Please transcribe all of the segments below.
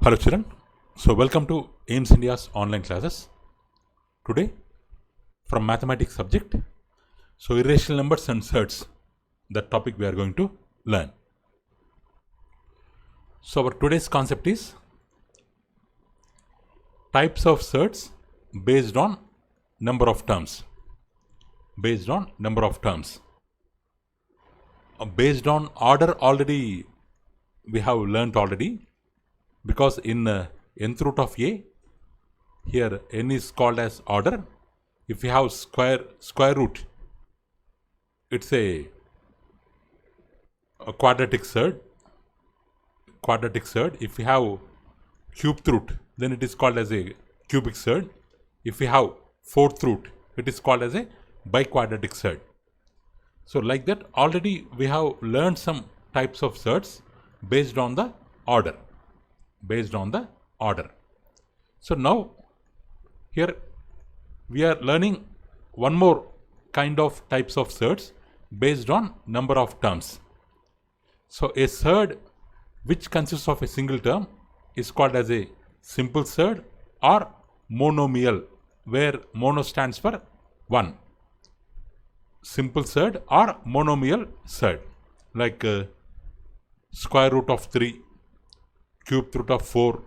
Hello children, so welcome to AIMS India's online classes. Today from mathematics subject, so irrational numbers and surds, that topic we are going to learn. So our today's concept is types of surds based on number of terms. Based on number of terms. Based on order already we have learnt already, because in nth root of a, here n is called as order. If you have square root, it's a quadratic surd. If you have cubed root, then it is called as a cubic surd. If you have fourth root, it is called as a biquadratic surd. So like that, already we have learned some types of surds based on the order. So now here we are learning one more kind of types of surds based on number of terms. So a surd which consists of a single term is called as a simple surd or monomial, where mono stands for one. Simple surd or monomial surd, like square root of 3, cubed root of 4,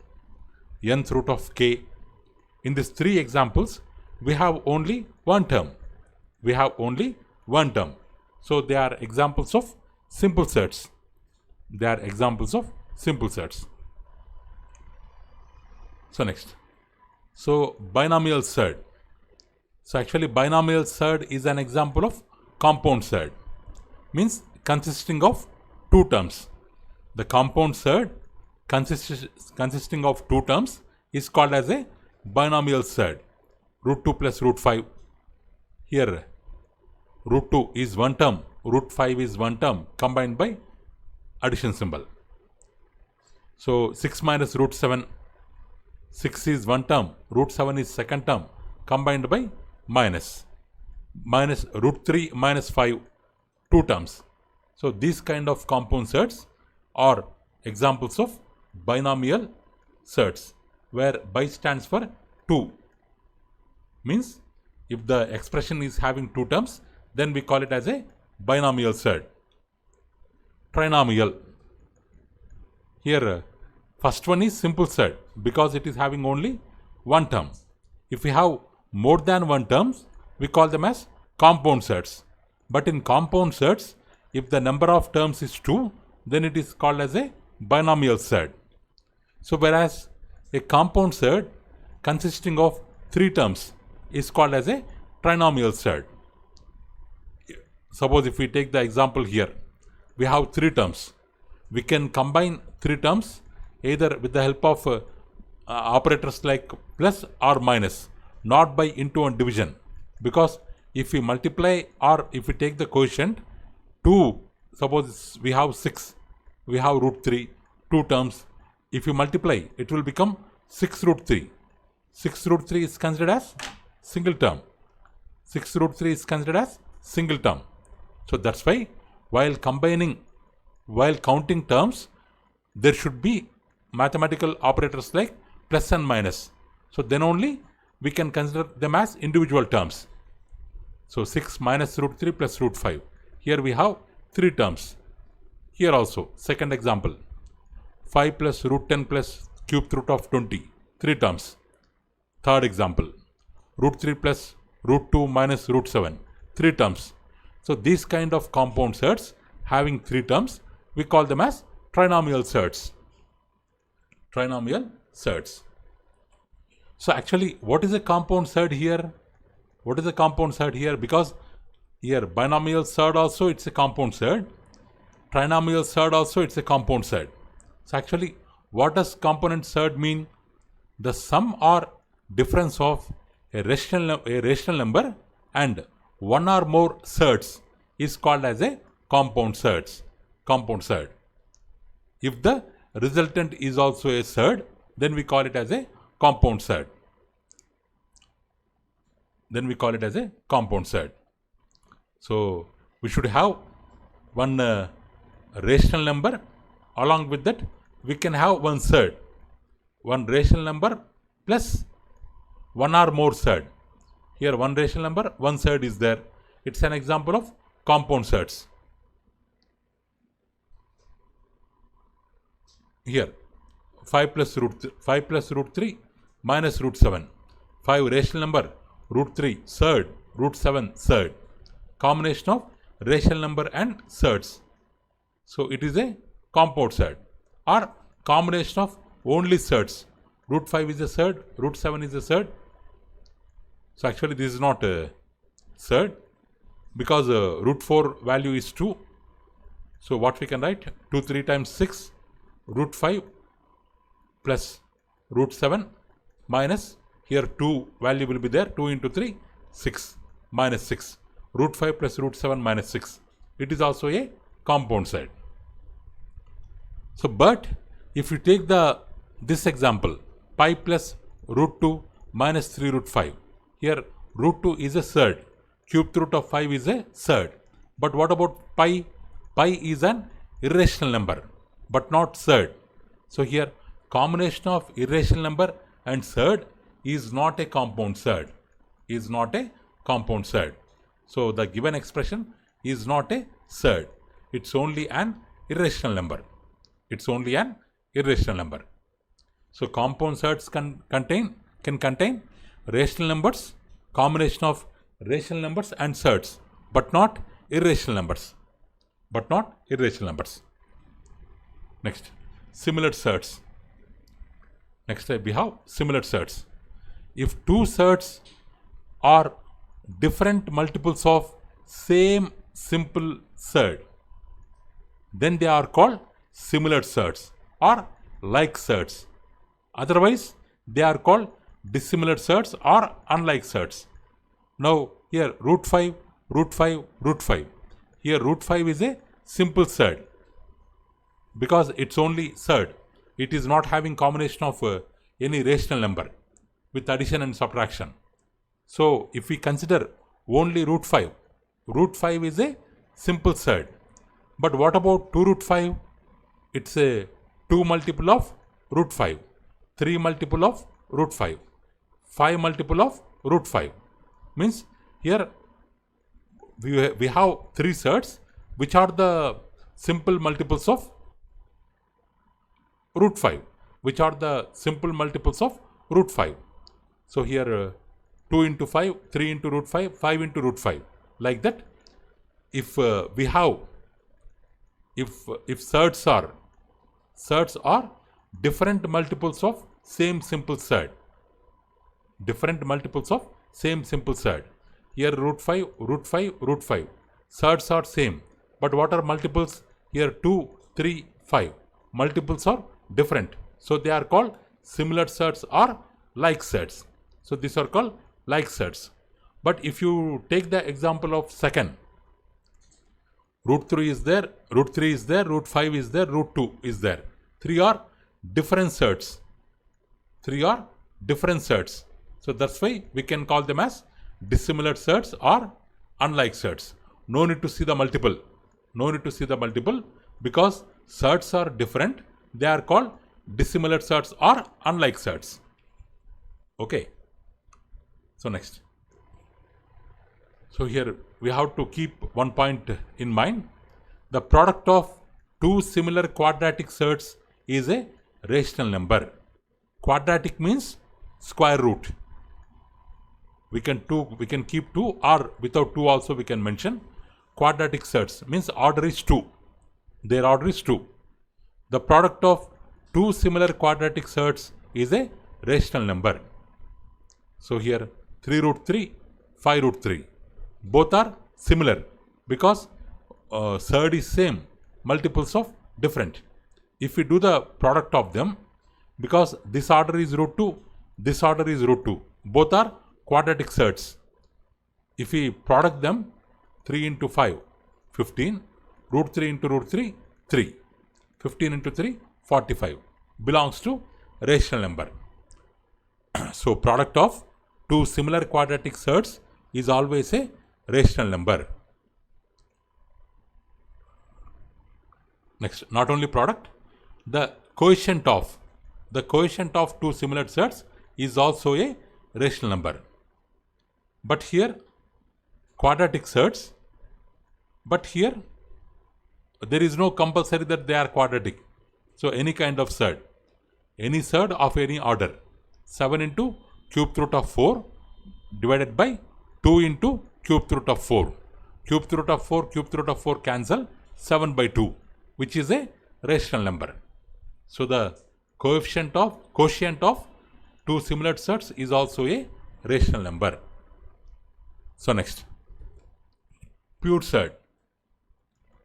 nth root of k. In these three examples, we have only one term. So they are examples of simple surds. So next. So binomial surd. So actually binomial surd is an example of compound surd. Means consisting of two terms. The compound surd consisting of two terms is called as a binomial surd. Root 2 plus root 5. Here root 2 is one term, root 5 is one term combined by addition symbol. So 6 minus root 7. 6 is one term, root 7 is second term combined by minus root 3 minus 5, two terms. So these kind of compound surds are examples of binomial surds, where bi stands for 2. Means if the expression is having two terms, then we call it as a binomial surd. Trinomial. Here first one is simple surd because it is having only one term. If we have more than one terms, we call them as compound surds. But in compound surds, if the number of terms is 2, then it is called as a binomial surd. So whereas a compound surd consisting of 3 terms is called as a trinomial surd. Suppose if we take the example here, we have 3 terms. We can combine 3 terms either with the help of operators like plus or minus, not by into and division. Because if we multiply or if we take the quotient 2, suppose we have 6, we have root 3, 2 terms. If you multiply, it will become 6 root 3. 6 root 3 is considered as single term. So that's why while counting terms, there should be mathematical operators like plus and minus. So then only we can consider them as individual terms. So 6 minus root 3 plus root 5. Here we have 3 terms. Here also, second example, 5 plus root 10 plus cubed root of 20, 3 terms. Third example, root 3 plus root 2 minus root 7, 3 terms. So these kind of compound surds having 3 terms, we call them as trinomial surds. So actually, what is a compound surd here? Because here binomial surd also it's a compound surd. Trinomial surd also it's a compound surd. So actually, what does component surd mean? The sum or difference of a rational number and one or more surds is called as a compound surd. If the resultant is also a surd, then we call it as a compound surd. So we should have one rational number. Along with that, we can have one surd. one rational number plus one or more surd. Here one rational number, one surd is there. It's an example of compound surds. Here 5 plus root 3 minus root 7. 5 rational number, root 3 surd, root 7 surd. Combination of rational number and surds. So it is a compound surd, or combination of only surds. Root 5 is a surd, root 7 is a surd. So actually this is not a surd because root 4 value is 2. So what we can write? 2 3 times 6, root 5 plus root 7 minus, here 2 value will be there, 2 into 3, 6 minus 6. Root 5 plus root 7 minus 6. It is also a compound surd. So but if you take this example, pi plus root 2 minus 3 root 5. Here root 2 is a surd. Cube root of 5 is a surd. But what about pi? Pi is an irrational number, but not surd. So here combination of irrational number and surd is not a compound surd. Is not a compound surd. So the given expression is not a surd. It's only an irrational number. It's only an irrational number. So compound surds can contain rational numbers, combination of rational numbers and surds, but not irrational numbers. But not irrational numbers. Next, similar surds. Next we have similar surds. If two surds are different multiples of same simple surd, then they are called similar surds or like surds. Otherwise, they are called dissimilar surds or unlike surds. Now, here root 5, root 5, root 5. Here root 5 is a simple surd because it's only surd. It is not having combination of any rational number with addition and subtraction. So, if we consider only root 5 is a simple surd. But what about 2 root 5? It's a 2 multiple of root 5, 3 multiple of root 5, 5 multiple of root 5. Means here we have 3 surds which are the simple multiples of root 5, which are the simple multiples of root 5. So here 2 into 5, 3 into root 5, 5 into root 5. Like that, if we have, if surds are different multiples of same simple surd. Different multiples of same simple surd. Here root 5, root 5, root 5. Surds are same. But what are multiples? Here 2, 3, 5. Multiples are different. So they are called similar surds or like surds. So these are called like surds. But if you take the example of second, root 3 is there, root 3 is there, root 5 is there, root 2 is there. 3 are different surds. 3 are different surds. So that's why we can call them as dissimilar surds or unlike surds. No need to see the multiple. No need to see the multiple because surds are different. They are called dissimilar surds or unlike surds. Okay. So next. So here we have to keep one point in mind. The product of two similar quadratic surds is a rational number. Quadratic means square root. We can keep 2 or without 2 also we can mention. Quadratic surds means order is 2. Their order is 2. The product of two similar quadratic surds is a rational number. So here 3 root 3, 5 root 3. Both are similar because surd is same, multiples of different. If we do the product of them, because this order is root 2, this order is root 2. Both are quadratic surds. If we product them, 3 into 5, 15. Root 3 into root 3, 3. 15 into 3, 45. Belongs to rational number. So product of two similar quadratic surds is always a rational number. Next, not only product, the quotient of the quotient of two similar sets is also a rational number. But here quadratic sets, but here there is no compulsory that they are quadratic. So any kind of set, any set of any order, 7 into cube root of 4 divided by 2 into cube root of 4. Cube root of 4, cube root of 4 cancel, 7 by 2, which is a rational number. So the quotient of two similar sets is also a rational number. So next, pure set.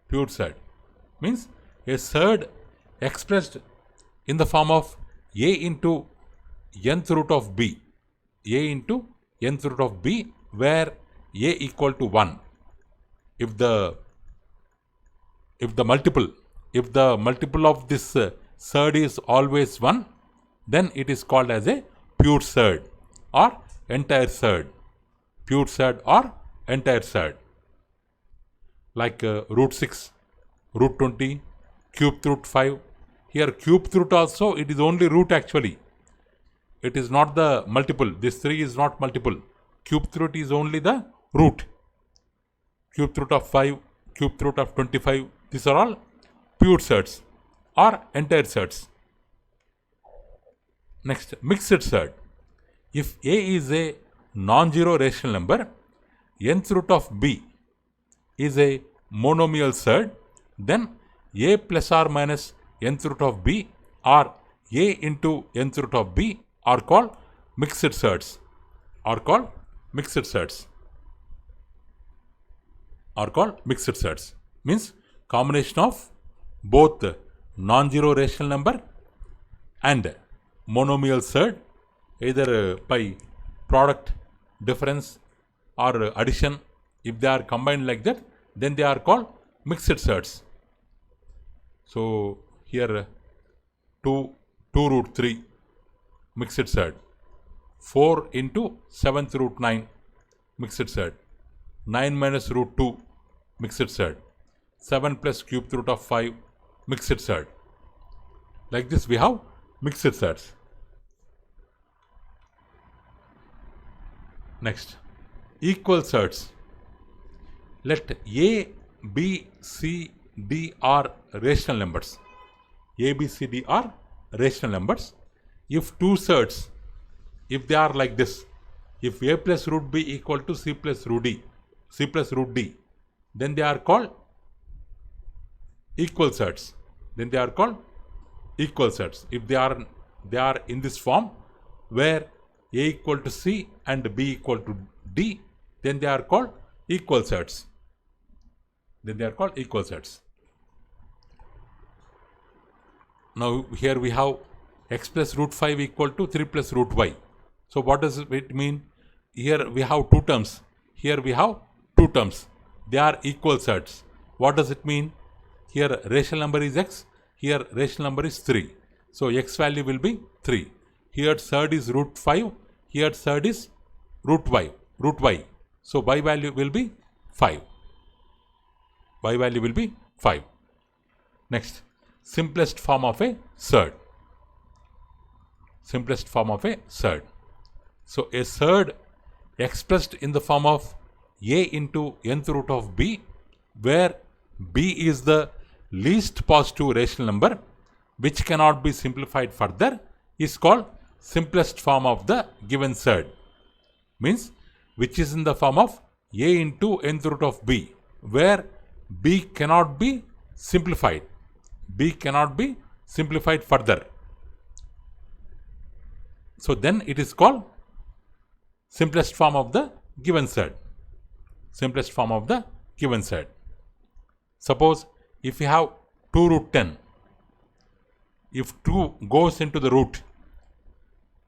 Pure set means a set expressed in the form of a into nth root of b, a into nth root of b, where a equal to 1. If the multiple of this surd is always 1, then it is called as a pure surd or entire surd. Pure surd or entire surd. Like root 6, root 20, cube root 5. Here cube root also, it is only root actually. It is not the multiple. This 3 is not multiple. Cube root is only the root. Cube root of 5, cube root of 25. These are all pure sets or entire sets. Next, mixed set. If a is a non-zero rational number, nth root of b is a monomial set, then a plus or minus nth root of b or a into nth root of b are called mixed sets. Are called mixed sets. Are called mixed sets. Means combination of both non-zero rational number and monomial set, either by product, difference or addition. If they are combined like that, then they are called mixed sets. So here 2 root 3 mixed set, 4 into 7th root 9 mixed set, 9 minus root 2 mixed set, 7 plus cube root of 5 mixed set. Like this we have mixed sets. Next, equal sets. Let A, B, C, D are rational numbers. A, B, C, D are rational numbers. If two sets, if they are like this, if A plus root B equal to C plus root D, then they are called equal sets. Then they are called equal sets. If they are in this form, where A equal to C and B equal to D, then they are called equal sets. Then they are called equal sets. Now here we have x plus root 5 equal to 3 plus root y. So what does it mean? Here we have two terms. Here we have two terms. They are equal sets. What does it mean? Here rational number is x. Here rational number is 3. So x value will be 3. Here third is root 5. Here third is root y. So y value will be 5. Y value will be 5. Next, simplest form of a surd. Simplest form of a surd. So a surd expressed in the form of a into nth root of b, where b is the least positive rational number which cannot be simplified further, is called simplest form of the given surd. Means which is in the form of a into nth root of b, where b cannot be simplified. B cannot be simplified further. So then it is called simplest form of the given surd. Simplest form of the given surd. Suppose if you have 2 root 10, if 2 goes into the root,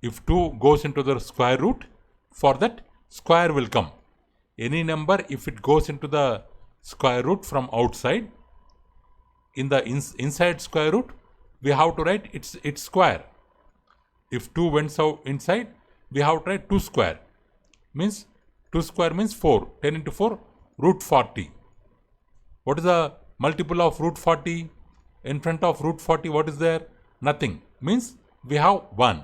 if 2 goes into the square root, for that square will come. Any number, if it goes into the square root from outside, in the inside square root, we have to write its square. If 2 went out inside, we have to write 2 square. Means 2 square means 4. 10 into 4, root 40. What is the multiple of root 40? In front of root 40, what is there? Nothing. Means we have 1.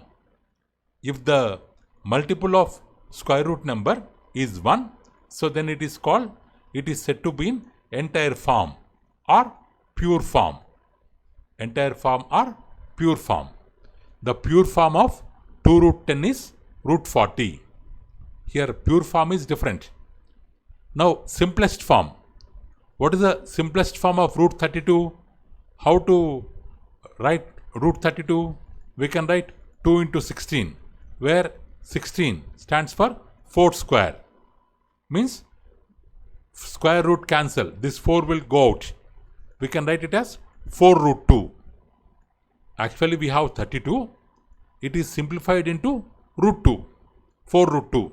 If the multiple of square root number is 1, so then it is said to be in entire form or pure form. Entire form or pure form. The pure form of 2 root 10 is root 40. Here pure form is different. Now simplest form. What is the simplest form of root 32? How to write root 32? We can write 2 into 16, where 16 stands for 4 square. Means square root cancel. This 4 will go out. We can write it as 4 root 2. Actually we have 32. It is simplified into root 2. 4 root 2.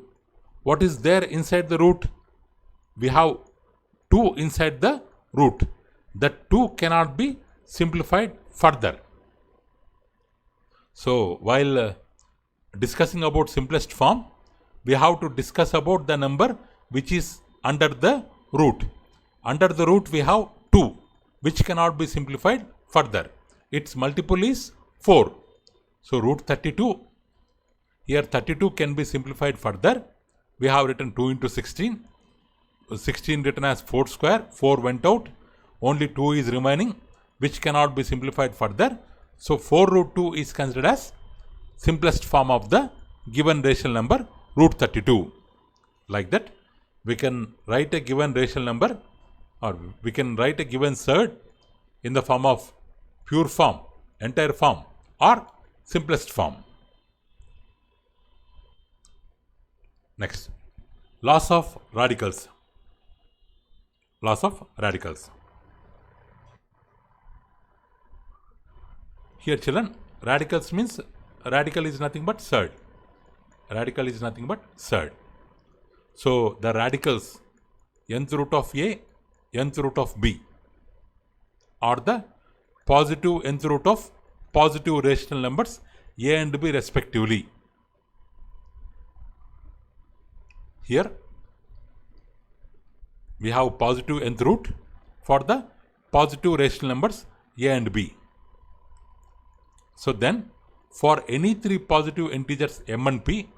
What is there inside the root? We have 2 inside the root. That 2 cannot be simplified further. So while discussing about simplest form, we have to discuss about the number which is under the root. Under the root we have 2, which cannot be simplified further. Its multiple is 4. So root 32. Here 32 can be simplified further. We have written 2 into 16. 16 written as 4 square. 4 went out. Only 2 is remaining, which cannot be simplified further. So 4 root 2 is considered as simplest form of the given rational number root 32. Like that, we can write a given rational number, or we can write a given surd in the form of pure form, entire form, or simplest form. Next, loss of radicals. Loss of radicals. Here children, radicals means radical is nothing but surd. Radical is nothing but surd. So the radicals nth root of a, nth root of b, or the positive nth root of positive rational numbers a and b respectively. Here we have positive nth root for the positive rational numbers a and b. So then for any 3 positive integers m and p,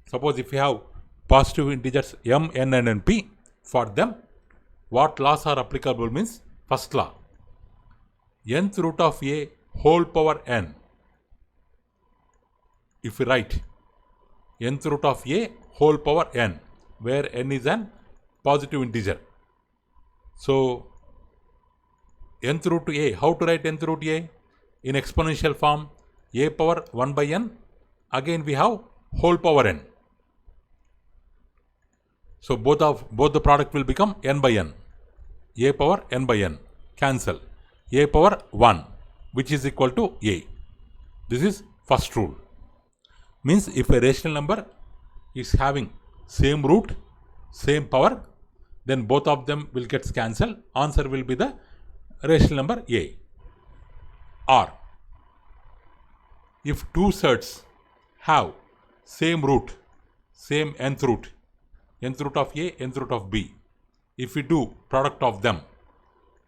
suppose if you have positive integers m, n and p, for them what laws are applicable means, first law, nth root of a whole power n. If we write nth root of a whole power n, where n is an positive integer. So nth root to a, how to write nth root a? In exponential form, a power 1 by n, again we have whole power n. So both the product will become n by n. A power n by n, cancel. A power 1, which is equal to a. This is first rule. Means if a rational number is having same root, same power, then both of them will get cancelled. Answer will be the rational number a. Or if 2 surds have same root, same nth root of a, nth root of b, if we do product of them,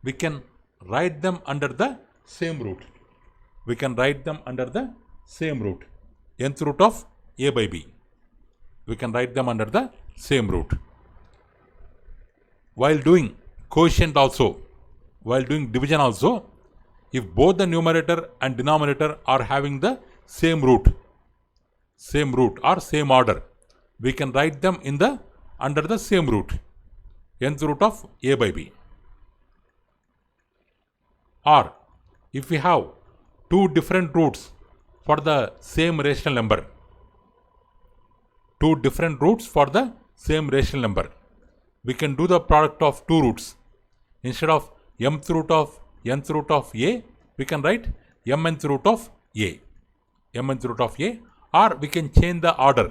we can write them under the same root. We can write them under the same root. Nth root of a by b. We can write them under the same root. While doing quotient also, while doing division also, if both the numerator and denominator are having the same root or same order, we can write them in the under the same root, nth root of a by b. Or if we have 2 different roots for the same rational number, 2 different roots for the same rational number, we can do the product of 2 roots. Instead of mth root of nth root of a, we can write mnth root of a. Mnth root of a, or we can change the order.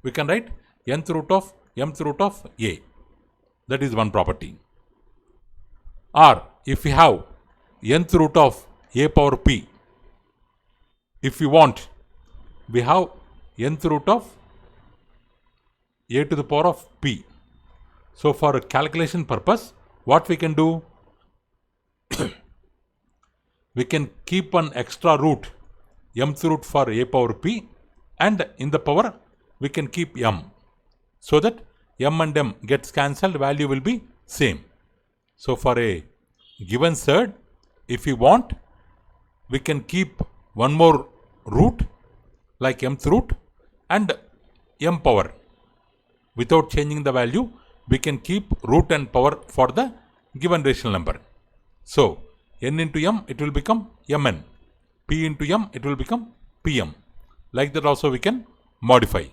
We can write nth root of a. That is one property. Or if we have nth root of a power p, if we want, we have nth root of a to the power of p. So for calculation purpose, what we can do? We can keep an extra root mth root for a power p, and in the power we can keep m, so that m and m gets cancelled, value will be same. So for a given surd, if we want, we can keep one more root like mth root and m power. Without changing the value, we can keep root and power for the given rational number. So n into m, it will become mn. P into m, it will become pm. Like that also we can modify.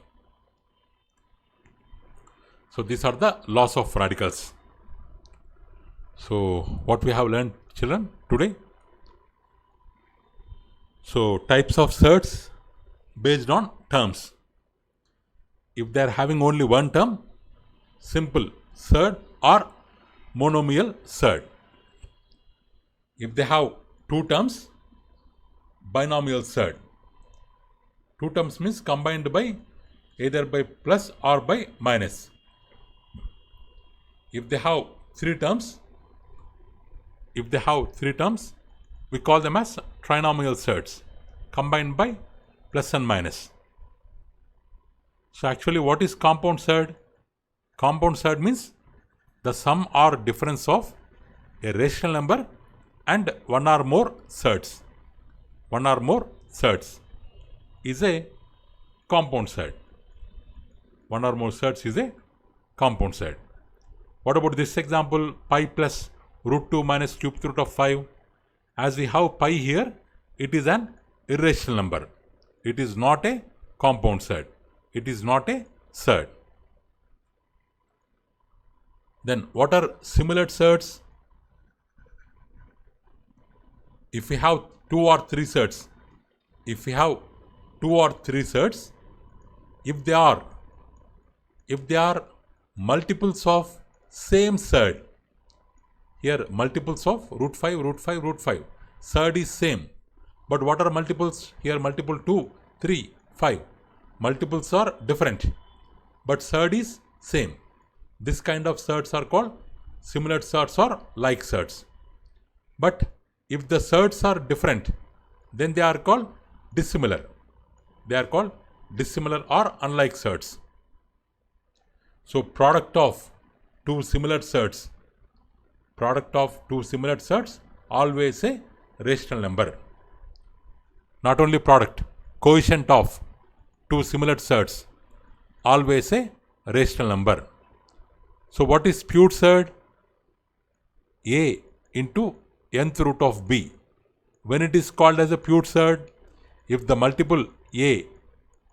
So these are the laws of radicals. So what we have learned, children, today? So types of surds based on terms. If they are having only one term, simple surd or monomial surd. If they have two terms, binomial surd. Two terms means combined by either by plus or by minus. If they have three terms, we call them as trinomial surds, combined by plus and minus. So actually, what is compound surd? Compound surd means the sum or difference of a rational number and one or more surds. One or more surds is a compound surd. One or more surds is a compound surd. What about this example, pi plus root 2 minus cube root of 5? As we have pi here, it is an irrational number. It is not a compound surd. It is not a surd. Then what are similar surds? If we have two or three surds, if they are multiples of same surd, here multiples of root 5, root 5, root 5, surd is same. But what are multiples? Here multiple 2, 3, 5. Multiples are different, but surd is same. This kind of surds are called similar surds or like surds. But if the surds are different, then they are called dissimilar. They are called dissimilar or unlike surds. So product of two similar surds, always a rational number. Not only product, quotient of two similar surds, always a rational number. So what is pure surd? A into nth root of b. When it is called as a pure surd, if the multiple a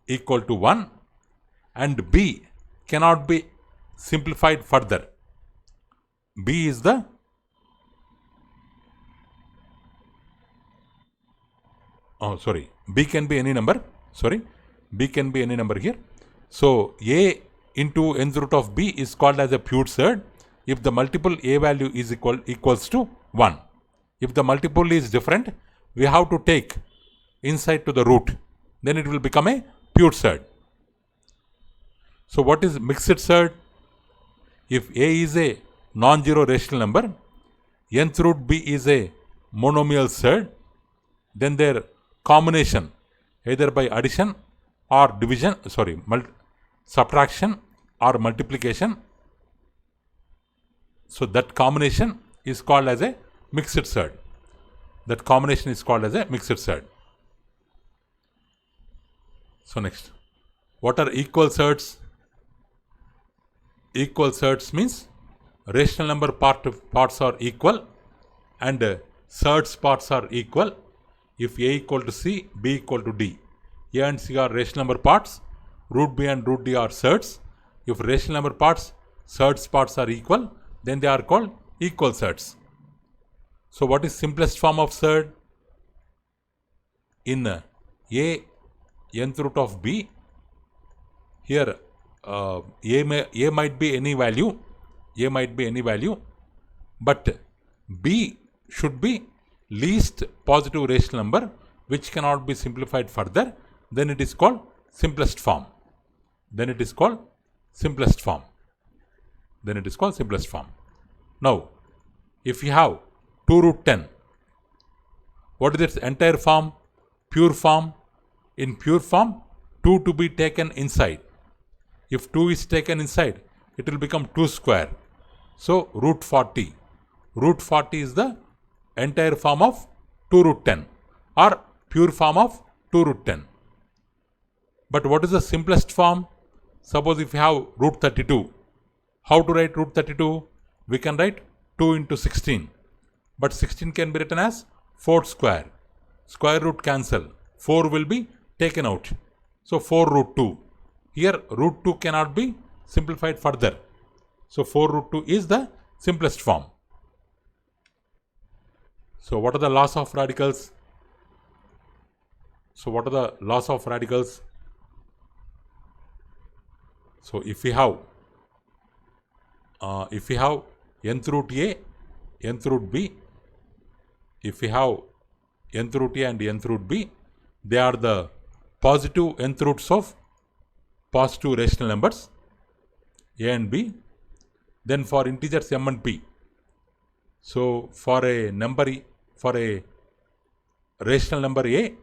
equal to 1 and b cannot be simplified further. B is the B can be any number. B can be any number here. So a into nth root of b is called as a pure surd if the multiple a value is equals to 1. If the multiple is different, we have to take inside to the root. Then it will become a pure surd. So what is mixed surd? If a is a non-zero rational number, nth root b is a monomial surd, then their combination either by addition or division, subtraction or multiplication. So that combination is called as a mixed surd. So next, what are equal surds? Equal surds means rational number parts are equal and surds parts are equal. If a equal to c, b equal to d. A and c are rational number parts, root b and root d are surds. If rational number parts, surds parts are equal, then they are called equal surds. So what is simplest form of surd? In a nth root of b, here a might be any value, but b should be least positive rational number which cannot be simplified further. Then it is called simplest form. Now, if you have 2 root 10, what is its entire form? pure form, in pure form 2 to be taken inside. If 2 is taken inside, it will become 2 square. So root 40. Root 40 is the entire form of 2 root 10 or pure form of 2 root 10. But what is the simplest form? Suppose if you have root 32. How to write root 32? We can write 2 into 16. But 16 can be written as 4 square. Square root cancel. 4 will be taken out. So 4 root 2. Here root 2 cannot be simplified further. So 4 root 2 is the simplest form. So what are the laws of radicals? So if we have nth root A, nth root B, if we have nth root A and nth root B, they are the positive nth roots of positive rational numbers A and B. Then for integers m and p, so for a rational number A,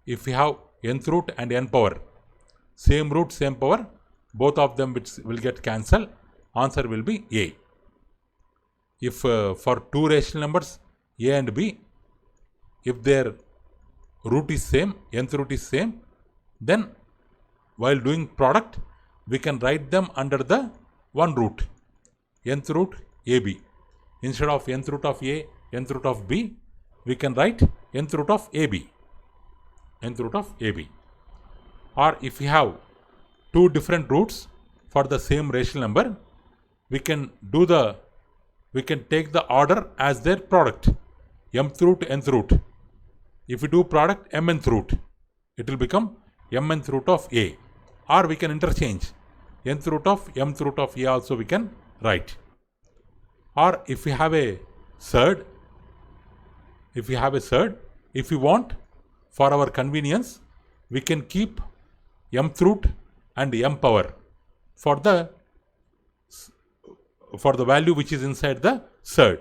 if we have nth root and n power, same root, same power, both of them will get cancelled. Answer will be A. If for two rational numbers A and B, if their root is same, nth root is same, then while doing product, we can write them under the one root, nth root AB. Instead of nth root of A, nth root of B, we can write nth root of AB. Nth root of AB. Or if we have two different roots for the same rational number, we can take the order as their product, mth root, nth root. If we do product mnth root, it will become mnth root of A. Or we can interchange nth root of mth root of A also we can write. Or if we have a surd, if we want, for our convenience, we can keep mth root and m power for the value which is inside the surd.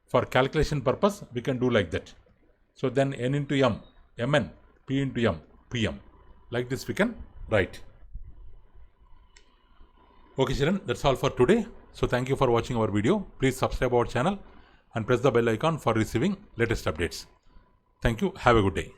For calculation purpose, we can do like that. So then n into m, mn, p into m, pm. Like this we can write. Okay children, that's all for today. So thank you for watching our video. Please subscribe our channel and press the bell icon for receiving latest updates. Thank you. Have a good day.